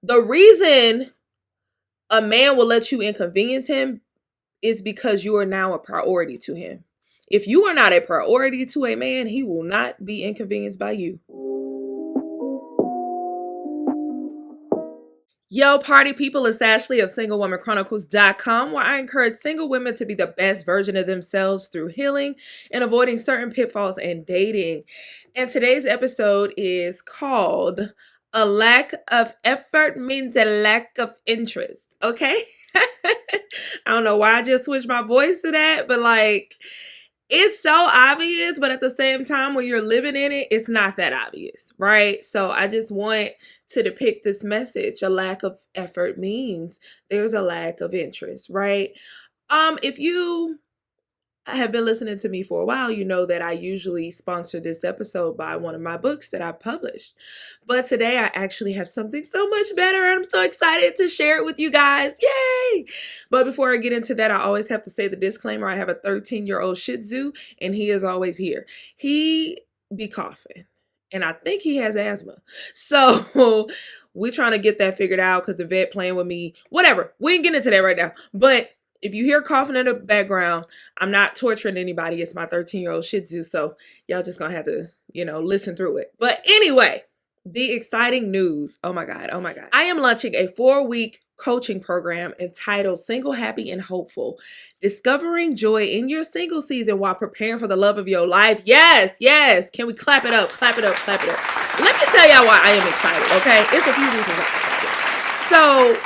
The reason a man will let you inconvenience him is because you are now a priority to him. If you are not a priority to a man, he will not be inconvenienced by you. Yo, party people, it's Ashley of SingleWomanChronicles.com, where I encourage single women to be the best version of themselves through healing and avoiding certain pitfalls in dating. And today's episode is called A Lack of Effort Means a Lack of Interest. Okay? I don't know why I just switched my voice to that, but like, it's so obvious, but at the same time, when you're living in it, it's not that obvious, right? So I just want to depict this message. A lack of effort means there's a lack of interest, right? If you have been listening to me for a while, you know that I usually sponsor this episode by one of my books that I published. But today I actually have something so much better, and I'm so excited to share it with you guys. Yay! But before I get into that, I always have to say the disclaimer. I have a 13-year-old Shih Tzu, and he is always here. He be coughing, and I think he has asthma. So we're trying to get that figured out because the vet playing with me. Whatever. We ain't getting into that right now. But if you hear coughing in the background, I'm not torturing anybody. It's my 13-year-old Shih Tzu, so y'all just gonna have to, listen through it. But anyway, the exciting news. Oh my God. I am launching a 4-week coaching program entitled Single, Happy, and Hopeful. Discovering joy in your single season while preparing for the love of your life. Yes. Can we clap it up? Clap it up. Let me tell y'all why I am excited, okay? It's a few reasons I'm excited. So,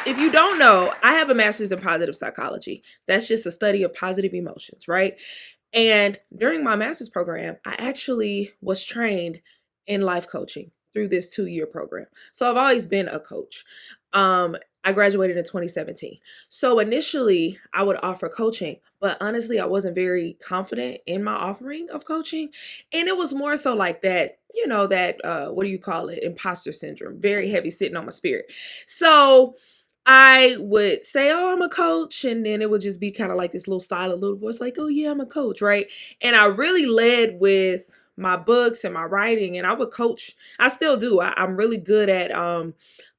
if you don't know, I have a master's in positive psychology. That's just a study of positive emotions, right? And during my master's program, I actually was trained in life coaching through this 2-year program. So I've always been a coach. I graduated in 2017. So initially I would offer coaching, but honestly, I wasn't very confident in my offering of coaching. And it was more so like that, what do you call it? Imposter syndrome, very heavy sitting on my spirit. So I would say, oh, I'm a coach. And then it would just be kind of like this little silent little voice like, oh yeah, I'm a coach, right? And I really led with my books and my writing, and I would coach. I still do. I'm really good at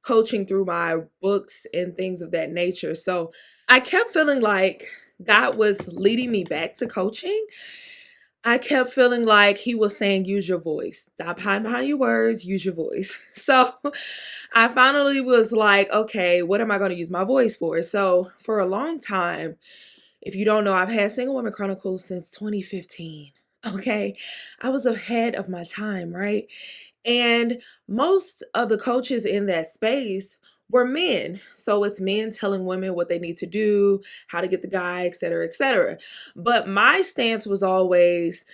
coaching through my books and things of that nature. So I kept feeling like God was leading me back to coaching. I kept feeling like he was saying, use your voice. Stop hiding behind your words, use your voice. So I finally was like, okay, what am I going to use my voice for? So for a long time, if you don't know, I've had Single Woman Chronicles since 2015. Okay. I was ahead of my time, right? And most of the coaches in that space were men. So it's men telling women what they need to do, how to get the guy, et cetera, et cetera. But my stance was always,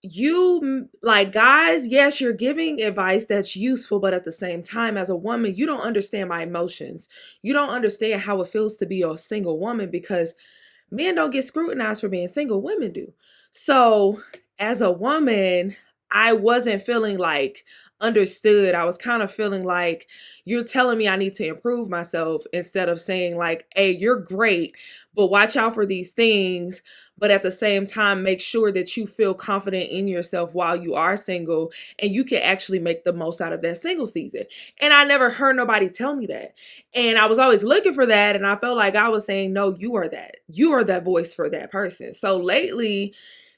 guys, yes, you're giving advice that's useful, but at the same time, as a woman, you don't understand my emotions. You don't understand how it feels to be a single woman because men don't get scrutinized for being single, women do. So as a woman, I wasn't feeling like understood. I was kind of feeling like you're telling me I need to improve myself instead of saying like, hey, you're great, but watch out for these things. But at the same time, make sure that you feel confident in yourself while you are single and you can actually make the most out of that single season. And I never heard nobody tell me that. And I was always looking for that. And I felt like I was saying, no, you are that. You are that voice for that person. So lately,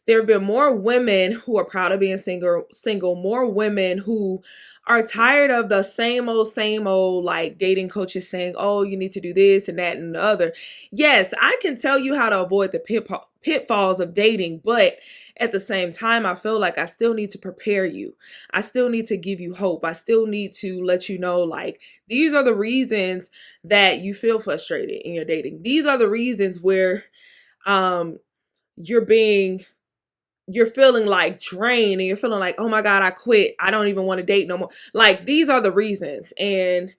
there have been more women who are proud of being single, more women who are tired of the same old, like dating coaches saying, oh, you need to do this and that and the other. Yes, I can tell you how to avoid the pitfalls of dating, but at the same time, I feel like I still need to prepare you. I still need to give you hope. I still need to let you know, like, these are the reasons that you feel frustrated in your dating. These are the reasons where you're feeling like drained and you're feeling like, oh my God, I quit. I don't even want to date no more. Like, these are the reasons. And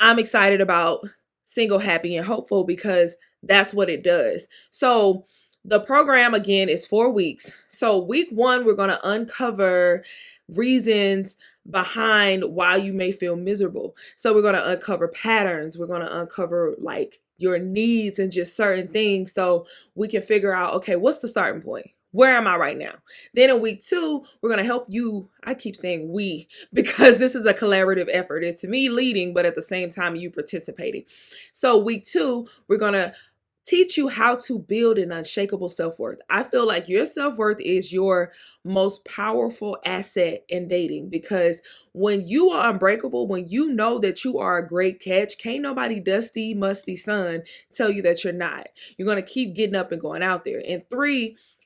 I'm excited about Single, Happy, and Hopeful because that's what it does. So the program, again, is 4 weeks. So week 1, we're going to uncover reasons behind why you may feel miserable. So we're going to uncover patterns. We're going to uncover like your needs and just certain things so we can figure out, okay, what's the starting point? Where am I right now? Then in week 2, we're going to help you. I keep saying we because this is a collaborative effort. It's me leading, but at the same time, you participating. So week 2, we're going to teach you how to build an unshakable self-worth. I feel like your self-worth is your most powerful asset in dating, because when you are unbreakable, when you know that you are a great catch, can't nobody dusty, musty son tell you that you're not. You're going to keep getting up and going out there. And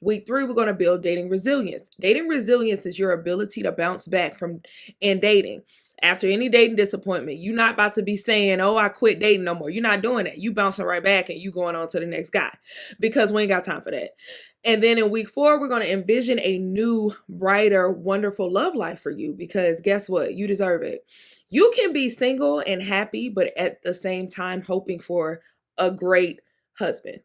week 3, we're going to build dating resilience. Dating resilience is your ability to bounce back from in dating. After any dating disappointment, you're not about to be saying, oh, I quit dating no more. You're not doing that. You bouncing right back and you going on to the next guy, because we ain't got time for that. And then in week 4, we're going to envision a new, brighter, wonderful love life for you, because guess what? You deserve it. You can be single and happy, but at the same time hoping for a great husband.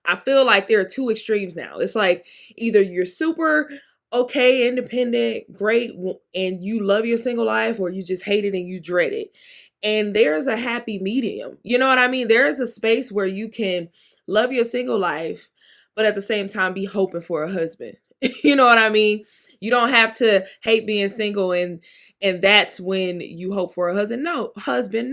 I feel like there are 2 extremes now. It's like either you're super okay, independent, great, and you love your single life, or you just hate it and you dread it. And there's a happy medium. You know what I mean? There is a space where you can love your single life, but at the same time be hoping for a husband. You know what I mean? You don't have to hate being single and that's when you hope for a husband.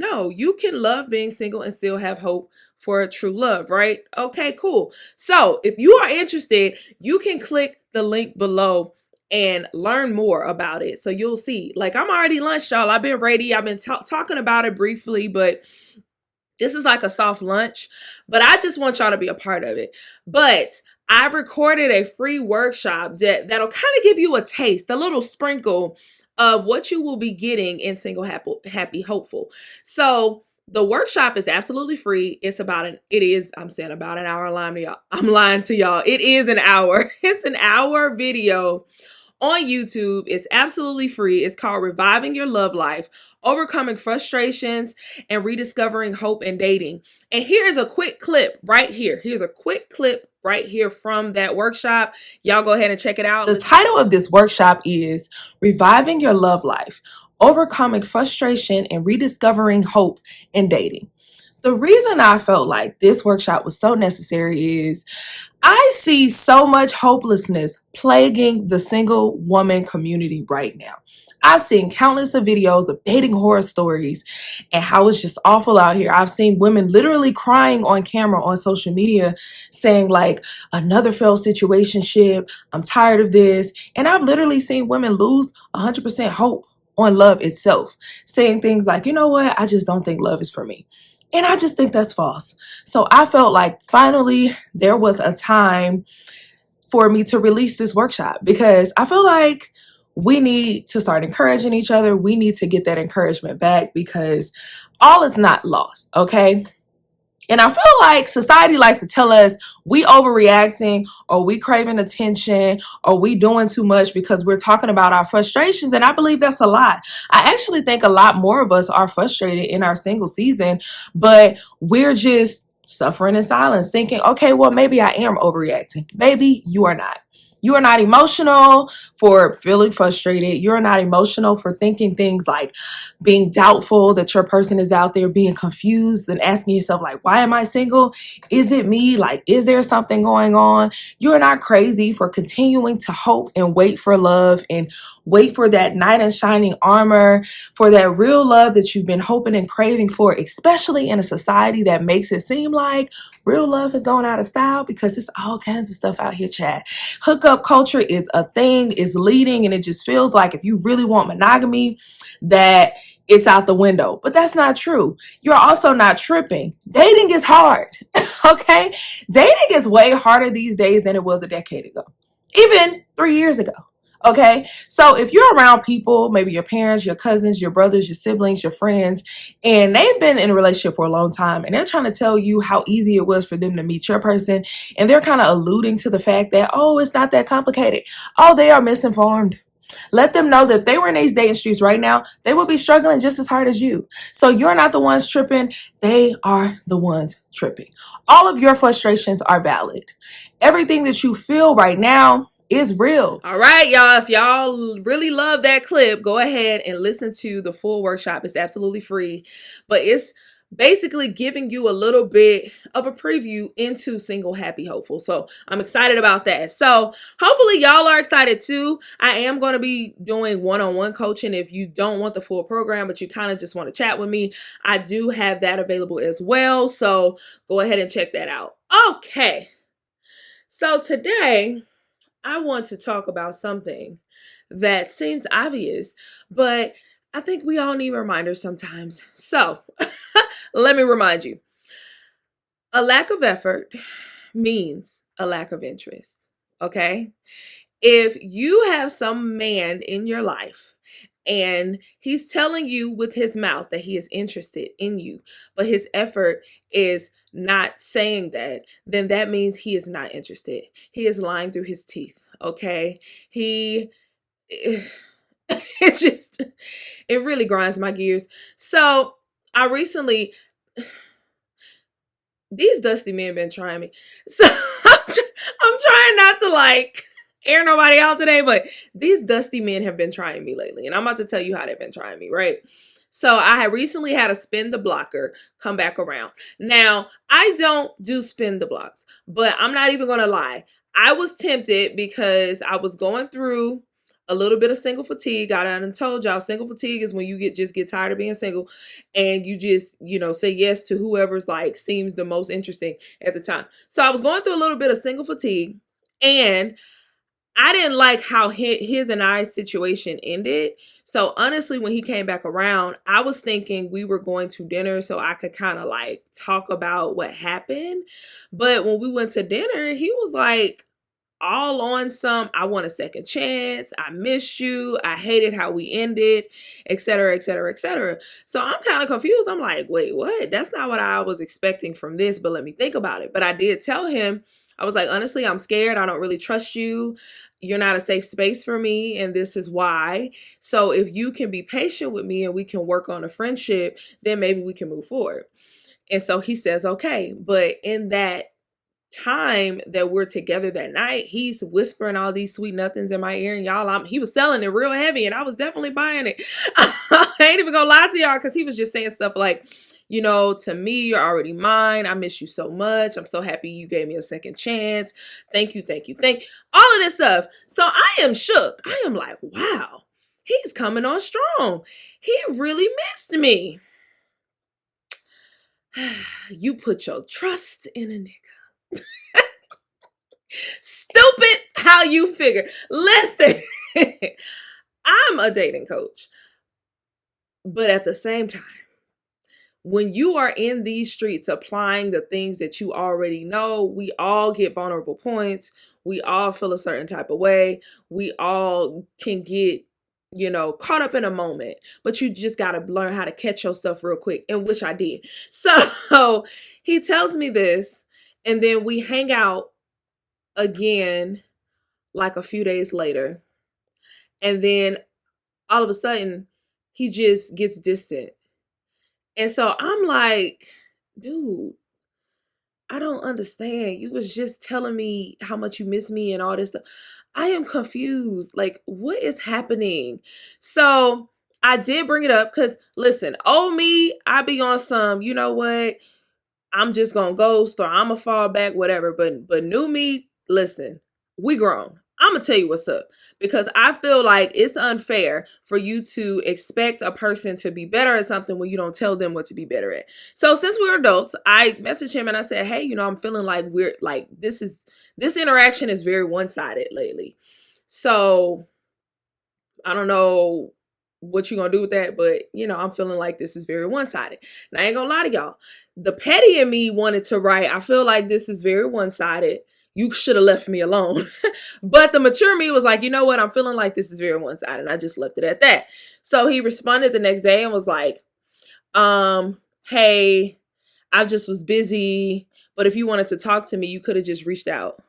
No, you can love being single and still have hope for a true love, right? Okay, cool. So if you are interested, you can click the link below and learn more about it. So you'll see, like, I'm already launched, y'all. I've been ready. I've been talking about it briefly, but this is like a soft lunch, but I just want y'all to be a part of it. But I recorded a free workshop that'll kind of give you a taste, a little sprinkle of what you will be getting in Single Happy Hopeful. So the workshop is absolutely free. I'm saying about an hour. I'm lying to y'all. It is an hour. It's an hour video on YouTube. It's absolutely free. It's called Reviving Your Love Life, Overcoming Frustrations, and Rediscovering Hope in Dating. And here's a quick clip right here. Here's a quick clip right here from that workshop. Y'all go ahead and check it out. The title of this workshop is Reviving Your Love Life, Overcoming Frustration, and Rediscovering Hope in Dating. The reason I felt like this workshop was so necessary is I see so much hopelessness plaguing the single woman community right now. I've seen countless of videos of dating horror stories and how it's just awful out here. I've seen women literally crying on camera on social media saying like, another failed situationship, I'm tired of this. And I've literally seen women lose 100% hope on love itself, saying things like, you know what, I just don't think love is for me. And I just think that's false. So I felt like finally there was a time for me to release this workshop, because I feel like we need to start encouraging each other. We need to get that encouragement back, because all is not lost, okay? And I feel like society likes to tell us we overreacting, or we craving attention, or we doing too much because we're talking about our frustrations. And I believe that's a lie. I actually think a lot more of us are frustrated in our single season, but we're just suffering in silence, thinking, okay, well, maybe I am overreacting. Maybe you are not. You are not emotional for feeling frustrated. You're not emotional for thinking things like being doubtful that your person is out there, being confused and asking yourself, like, why am I single? Is it me? Like, is there something going on? You're not crazy for continuing to hope and wait for love and wait for that knight in shining armor, for that real love that you've been hoping and craving for, especially in a society that makes it seem like real love is going out of style, because it's all kinds of stuff out here, Chad. Hookup culture is a thing, is leading, and it just feels like if you really want monogamy, that it's out the window. But that's not true. You're also not tripping. Dating is hard, okay? Dating is way harder these days than it was a decade ago, even 3 years ago. Okay, so if you're around people, maybe your parents, your cousins, your brothers, your siblings, your friends, and they've been in a relationship for a long time, and they're trying to tell you how easy it was for them to meet your person, and they're kind of alluding to the fact that, oh, it's not that complicated. Oh, they are misinformed. Let them know that if they were in these dating streets right now, they would be struggling just as hard as you. So you're not the ones tripping. They are the ones tripping. All of your frustrations are valid. Everything that you feel right now is real. All right, y'all. If y'all really love that clip, go ahead and listen to the full workshop. It's absolutely free, but it's basically giving you a little bit of a preview into Single Happy Hopeful. So I'm excited about that. So hopefully y'all are excited too. I am going to be doing one-on-one coaching. If you don't want the full program, but you kind of just want to chat with me, I do have that available as well. So go ahead and check that out. Okay. So today I want to talk about something that seems obvious, but I think we all need reminders sometimes. So let me remind you, a lack of effort means a lack of interest. Okay. If you have some man in your life and he's telling you with his mouth that he is interested in you, but his effort is not saying that, then that means he is not interested. He is lying through his teeth. Okay. He, it just, it really grinds my gears. So I recently, these dusty men been trying me. So I'm trying not to like air nobody out today, but these dusty men have been trying me lately. And I'm about to tell you how they've been trying me, right? So I had recently had a spin the blocker come back around. Now, I don't do spin the blocks, but I'm not even going to lie. I was tempted because I was going through a little bit of single fatigue. I done told y'all single fatigue is when you just get tired of being single and you just, say yes to whoever's like seems the most interesting at the time. So I was going through a little bit of single fatigue and I didn't like how his and I's situation ended. So honestly, when he came back around, I was thinking we were going to dinner so I could kind of like talk about what happened. But when we went to dinner, he was like, all on some, I want a second chance, I missed you, I hated how we ended, etc., etc., etc. So I'm kind of confused. I'm like, wait, what? That's not what I was expecting from this, but let me think about it. But I did tell him, I was like, honestly, I'm scared. I don't really trust you. You're not a safe space for me, and this is why. So if you can be patient with me and we can work on a friendship, then maybe we can move forward. And so he says, okay. But in that time that we're together that night, he's whispering all these sweet nothings in my ear, and y'all, he was selling it real heavy, and I was definitely buying it. I ain't even gonna lie to y'all, because he was just saying stuff like, to me, you're already mine. I miss you so much. I'm so happy you gave me a second chance. Thank you, thank you, all of this stuff. So I am shook. I am like, wow, he's coming on strong. He really missed me. You put your trust in a nigga. Stupid how you figure. Listen, I'm a dating coach. But at the same time, when you are in these streets applying the things that you already know, we all get vulnerable points. We all feel a certain type of way. We all can get, caught up in a moment. But you just got to learn how to catch yourself real quick, and which I did. So he tells me this, and then we hang out again like a few days later. And then all of a sudden, he just gets distant. And so I'm like, dude, I don't understand. You was just telling me how much you miss me and all this stuff. I am confused. Like, what is happening? So I did bring it up because, listen, old me, I be on some, you know what? I'm just gonna ghost or I'm gonna fall back, whatever. But new me, listen, we grown. I'm gonna tell you what's up, because I feel like it's unfair for you to expect a person to be better at something when you don't tell them what to be better at. So since we're adults, I messaged him and I said, hey, I'm feeling like we're like this interaction is very one-sided lately. So I don't know what you gonna do with that, but I'm feeling like this is very one-sided. And I ain't gonna lie to y'all, the petty in me wanted to write, I feel like this is very one-sided. You should have left me alone. But the mature me was like, you know what? I'm feeling like this is very one-sided. And I just left it at that. So he responded the next day and was like, hey, I just was busy, but if you wanted to talk to me, you could have just reached out.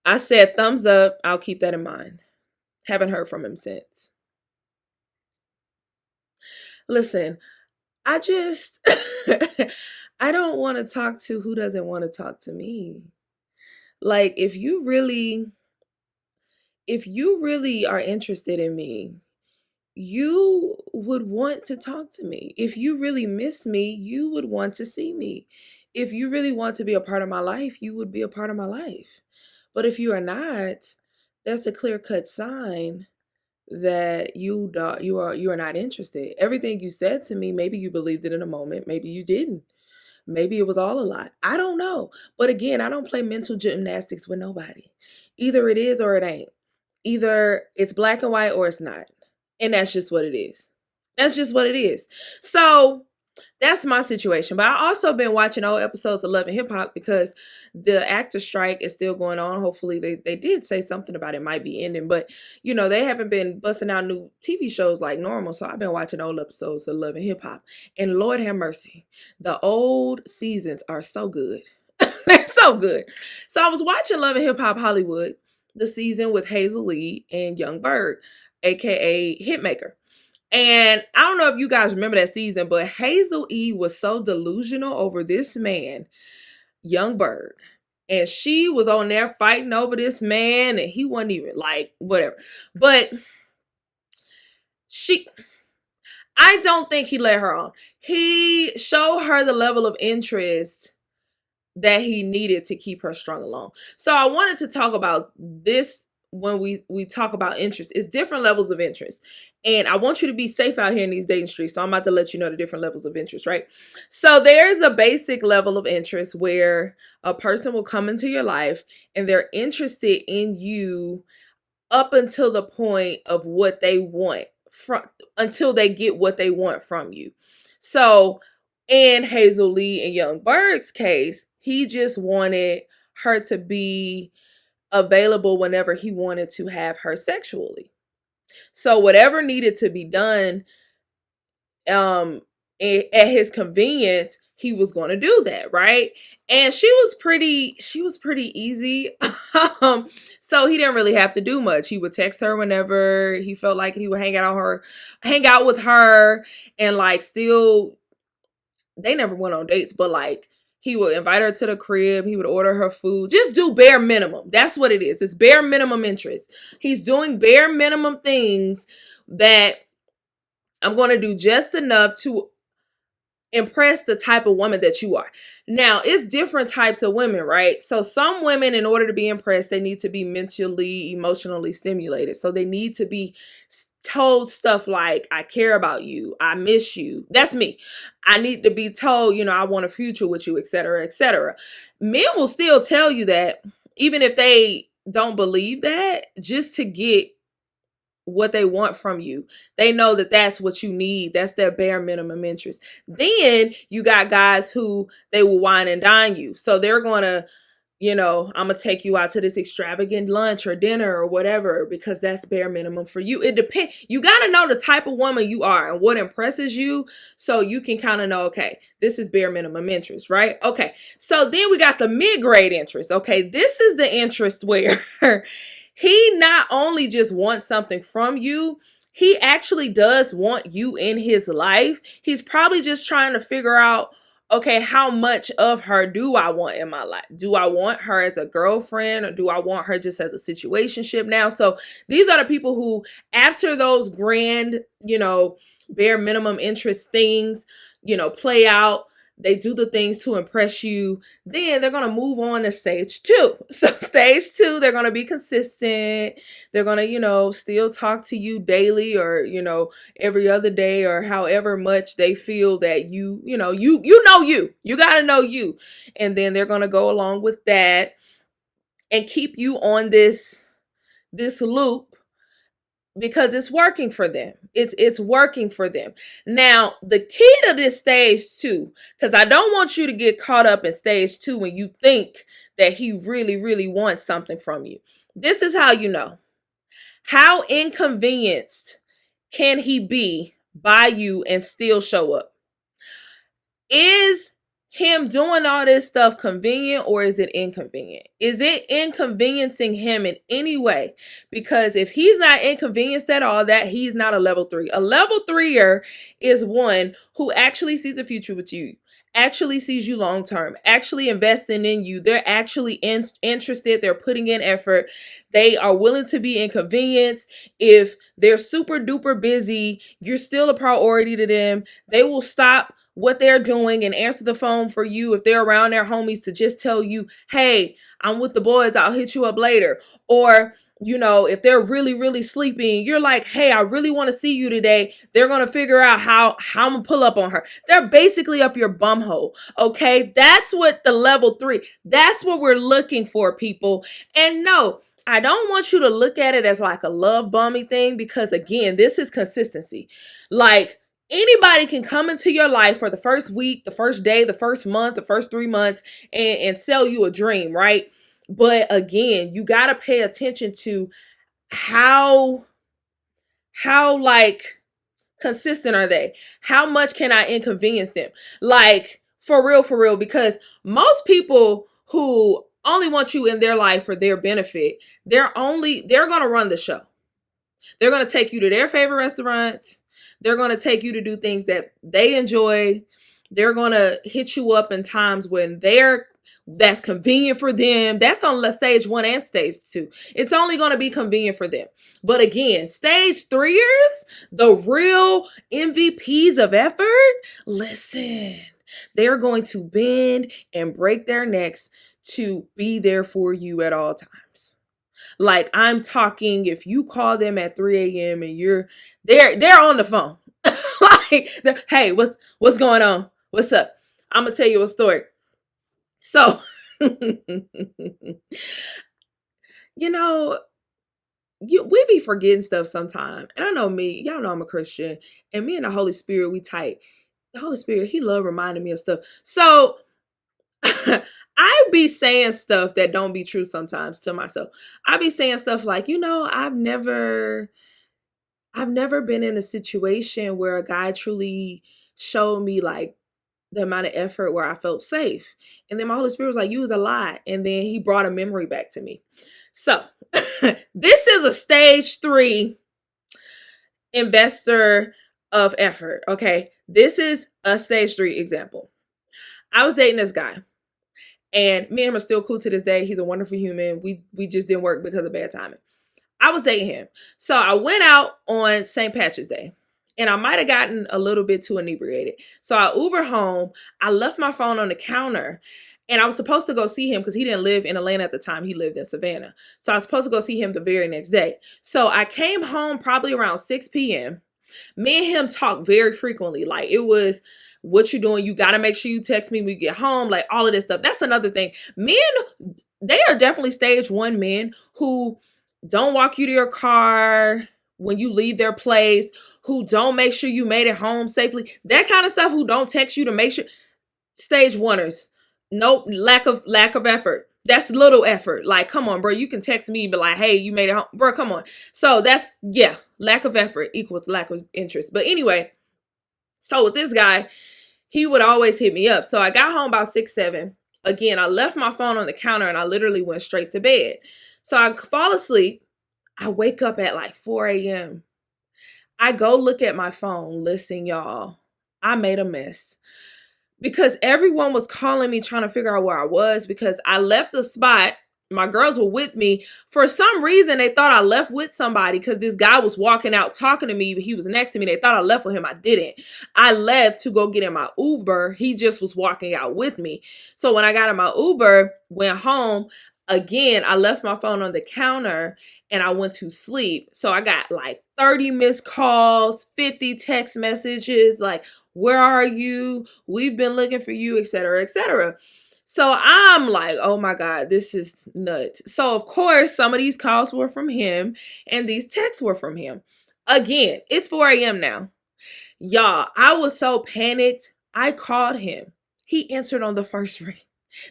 I said, thumbs up. I'll keep that in mind. Haven't heard from him since. Listen, I just, I don't want to talk to who doesn't want to talk to me. Like, if you really are interested in me, you would want to talk to me. If you really miss me, you would want to see me. If you really want to be a part of my life, you would be a part of my life. But if you are not, that's a clear-cut sign that you are not interested. Everything you said to me, maybe you believed it in a moment, maybe you didn't. Maybe it was all a lie. I don't know. But again, I don't play mental gymnastics with nobody. Either it is or it ain't. Either it's black and white or it's not. And that's just what it is. That's just what it is. So that's my situation. But I also been watching old episodes of Love and Hip Hop because the actor strike is still going on. Hopefully they did say something about it might be ending. But they haven't been busting out new TV shows like normal. So I've been watching old episodes of Love and Hip Hop. And Lord have mercy, the old seasons are so good. They're so good. So I was watching Love and Hip Hop Hollywood, the season with Hazel Lee and Young Berg, aka Hitmaker. And I don't know if you guys remember that season, but Hazel E was so delusional over this man, Young Berg. And she was on there fighting over this man, and he wasn't even like, whatever. But I don't think he let her on. He showed her the level of interest that he needed to keep her strung along. So I wanted to talk about this when we talk about interest. It's different levels of interest. And I want you to be safe out here in these dating streets. So I'm about to let you know the different levels of interest, right? So there's a basic level of interest where a person will come into your life and they're interested in you up until the point of what they want until they get what they want from you. So in Hazel Lee and Young Berg's case, he just wanted her to be available whenever he wanted to have her sexually. So whatever needed to be done at his convenience, he was going to do that, right? And she was pretty easy. So he didn't really have to do much. He would text her whenever he felt like it. He would hang out with her, and like still they never went on dates, but like he would invite her to the crib. He would order her food. Just do bare minimum. That's what it is. It's bare minimum interest. He's doing bare minimum things that I'm going to do just enough to impress the type of woman that you are. Now, it's different types of women, right? So some women, in order to be impressed, they need to be mentally, emotionally stimulated. So they need to be told stuff like, I care about you, I miss you. That's me. I need to be told, I want a future with you, etc., etc. Men will still tell you that, even if they don't believe that, just to get what they want from you. They know that that's what you need. That's their bare minimum interest. Then you got guys who they will wine and dine you. So they're going to, I'm going to take you out to this extravagant lunch or dinner or whatever, because that's bare minimum for you. It depends. You got to know the type of woman you are and what impresses you, so you can kind of know, okay, this is bare minimum interest, right? Okay. So then we got the mid-grade interest. Okay. This is the interest where he not only just wants something from you, he actually does want you in his life. He's probably just trying to figure out, okay, how much of her do I want in my life? Do I want her as a girlfriend, or do I want her just as a situationship now? So these are the people who, after those grand, bare minimum interest things, play out, they do the things to impress you, then they're going to move on to stage 2. So stage 2, they're going to be consistent. They're going to, still talk to you daily, or, every other day, or however much they feel that you got to know you. And then they're going to go along with that and keep you on this loop, because it's working for them. It's working for them. Now, the key to this stage 2, because I don't want you to get caught up in stage 2 when you think that he really, really wants something from you. This is how you know. How inconvenienced can he be by you and still show up? Is him doing all this stuff convenient, or is it inconvenient? Is it inconveniencing him in any way? Because if he's not inconvenienced at all, that he's not a level 3. A level 3er is one who actually sees a future with you, actually sees you long term, actually investing in you. They're actually interested. They're putting in effort. They are willing to be inconvenienced. If they're super duper busy, you're still a priority to them. They will stop what they're doing and answer the phone for you if they're around their homies to just tell you, hey, I'm with the boys, I'll hit you up later. Or if they're really, really sleepy, you're like, hey, I really want to see you today. They're going to figure out how I'm going to pull up on her. They're basically up your bum hole. Okay. That's what the level 3, that's what we're looking for, people. And no, I don't want you to look at it as like a love bombing thing, because again, this is consistency. Like, anybody can come into your life for the first week, the first day, the first month, the first 3 months and sell you a dream, right? But again, you got to pay attention to how like consistent are they? How much can I inconvenience them? Like, for real, because most people who only want you in their life for their benefit, they're going to run the show. They're going to take you to their favorite restaurants. They're going to take you to do things that they enjoy. They're going to hit you up in times when that's convenient for them. That's on stage 1 and stage 2. It's only going to be convenient for them. But again, stage 3ers, the real MVPs of effort, listen, they're going to bend and break their necks to be there for you at all times. Like, I'm talking, if you call them at 3 a.m. and they're on the phone. Like, hey, what's going on? What's up? I'm gonna tell you a story. So, we be forgetting stuff sometimes. And I know me, y'all know I'm a Christian, and me and the Holy Spirit, we tight. The Holy Spirit, he love reminding me of stuff. So I be saying stuff that don't be true sometimes to myself. I be saying stuff like, I've never been in a situation where a guy truly showed me like the amount of effort where I felt safe. And then my Holy Spirit was like, you was a lie. And then he brought a memory back to me. So this is a stage 3 investor of effort. Okay. This is a stage 3 example. I was dating this guy. And me and him are still cool to this day. He's a wonderful human. We just didn't work because of bad timing. I was dating him. So I went out on St. Patrick's Day. And I might have gotten a little bit too inebriated. So I Uber home. I left my phone on the counter. And I was supposed to go see him because he didn't live in Atlanta at the time. He lived in Savannah. So I was supposed to go see him the very next day. So I came home probably around 6 p.m. Me and him talked very frequently. Like, it was, what you doing? You got to make sure you text me when you get home. Like, all of this stuff. That's another thing. Men, they are definitely stage 1 men who don't walk you to your car when you leave their place, who don't make sure you made it home safely. That kind of stuff, who don't text you to make sure. Stage 1ers. Nope, lack of effort. That's little effort. Like, come on, bro. You can text me, but like, hey, you made it home. Bro, come on. So that's, lack of effort equals lack of interest. But anyway, so with this guy, he would always hit me up. So I got home about 6, 7. Again, I left my phone on the counter and I literally went straight to bed. So I fall asleep. I wake up at like 4 a.m. I go look at my phone. Listen, y'all, I made a mess. Because everyone was calling me trying to figure out where I was, because I left the spot. My girls were with me. For some reason, they thought I left with somebody because this guy was walking out talking to me, but he was next to me. They thought I left with him. I didn't. I left to go get in my Uber. He just was walking out with me. So when I got in my Uber, went home, again, I left my phone on the counter and I went to sleep. So I got like 30 missed calls, 50 text messages, like, where are you? We've been looking for you, etc., etc. So I'm like, oh my God, this is nuts. So of course, some of these calls were from him and these texts were from him. Again, it's 4 a.m. now. Y'all, I was so panicked. I called him. He answered on the first ring.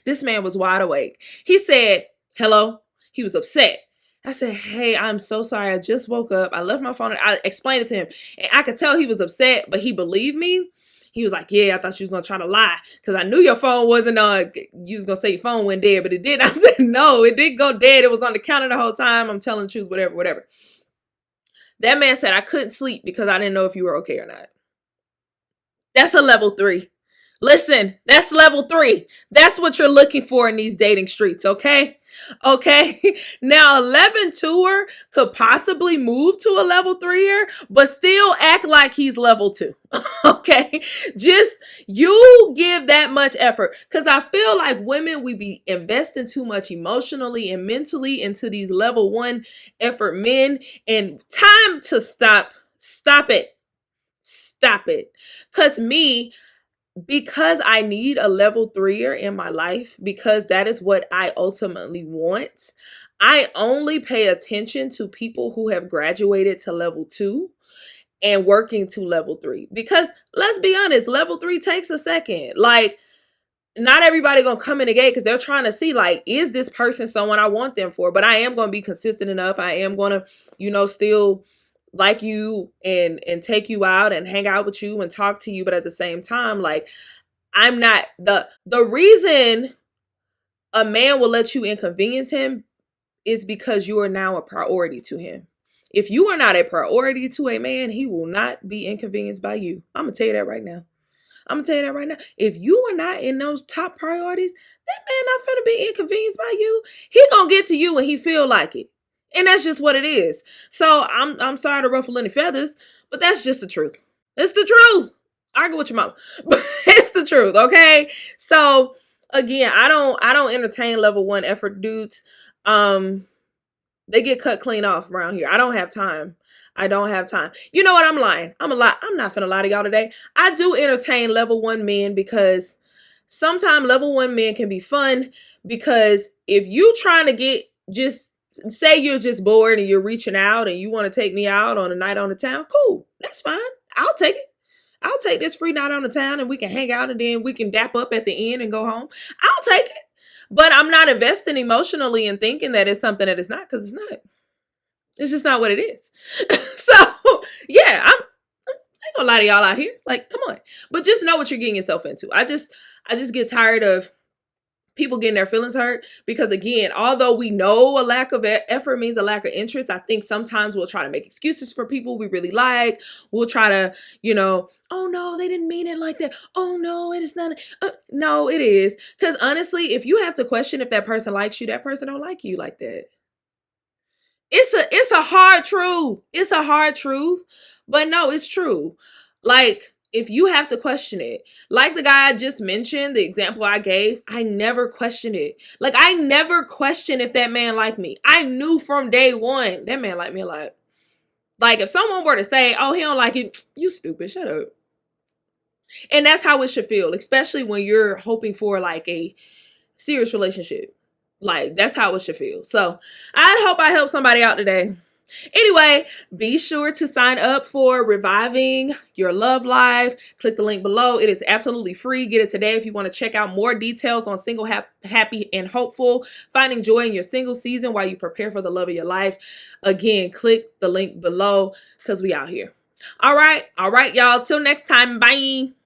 This man was wide awake. He said, hello. He was upset. I said, hey, I'm so sorry. I just woke up. I left my phone. I explained it to him. And I could tell he was upset, but he believed me. He was like, yeah, I thought you was going to try to lie because I knew your phone wasn't on. You was going to say your phone went dead, but it didn't. I said, no, it didn't go dead. It was on the counter the whole time. I'm telling the truth, whatever. That man said I couldn't sleep because I didn't know if you were okay or not. That's a level 3. Listen, that's level 3. That's what you're looking for in these dating streets, okay? Okay. Now, 11 tour could possibly move to a level 3er, but still act like he's level 2. Okay. Just you give that much effort. Because I feel like women, we be investing too much emotionally and mentally into these level 1 effort men. And time to stop. Stop it. Stop it. Because I need a level 3er in my life, because that is what I ultimately want, I only pay attention to people who have graduated to level 2 and working to level 3. Because let's be honest, level 3 takes a second. Like, not everybody gonna come in the gate because they're trying to see, like, is this person someone I want them for? But I am gonna be consistent enough. I am gonna, still like you and take you out and hang out with you and talk to you. But at the same time, like, I'm not the reason a man will let you inconvenience him is because you are now a priority to him. If you are not a priority to a man, he will not be inconvenienced by you. I'm gonna tell you that right now. If you are not in those top priorities, that man not finna be inconvenienced by you. He gonna get to you when he feel like it. And that's just what it is. So I'm sorry to ruffle any feathers, but that's just the truth. It's the truth. Argue with your mama. But it's the truth, okay? So again, I don't entertain level 1 effort dudes. They get cut clean off around here. I don't have time. I don't have time. You know what? I'm lying. I'm not finna lie to y'all today. I do entertain level 1 men because sometimes level 1 men can be fun, because if you trying to get, just say you're just bored and you're reaching out and you want to take me out on a night on the town, cool. That's fine. I'll take it. I'll take this free night on the town and we can hang out and then we can dap up at the end and go home. I'll take it. But I'm not investing emotionally in thinking that it's something that it's not, because it's not. It's just not what it is. So, yeah, I ain't gonna lie to y'all out here. Like, come on. But just know what you're getting yourself into. I just get tired of people getting their feelings hurt, because again, although we know a lack of effort means a lack of interest, I think sometimes we'll try to make excuses for people we really like. We'll try to, oh no, they didn't mean it like that. Oh no, it is not. No, it is. Because honestly, if you have to question if that person likes you, that person don't like you like that. It's a hard truth. It's a hard truth, but no, it's true. Like, if you have to question it, like the guy I just mentioned, the example I gave, I never questioned it. Like, I never questioned if that man liked me. I knew from day one that man liked me a lot. Like, if someone were to say, oh, he don't like it, you stupid, shut up. And that's how it should feel, especially when you're hoping for like a serious relationship. Like, that's how it should feel. So I hope I helped somebody out today. Anyway, be sure to sign up for Reviving Your Love Life. Click the link below. It is absolutely free. Get it today if you want to check out more details on single, happy, and hopeful, finding joy in your single season while you prepare for the love of your life. Again, click the link below, because we out here. All right, y'all. Till next time. Bye.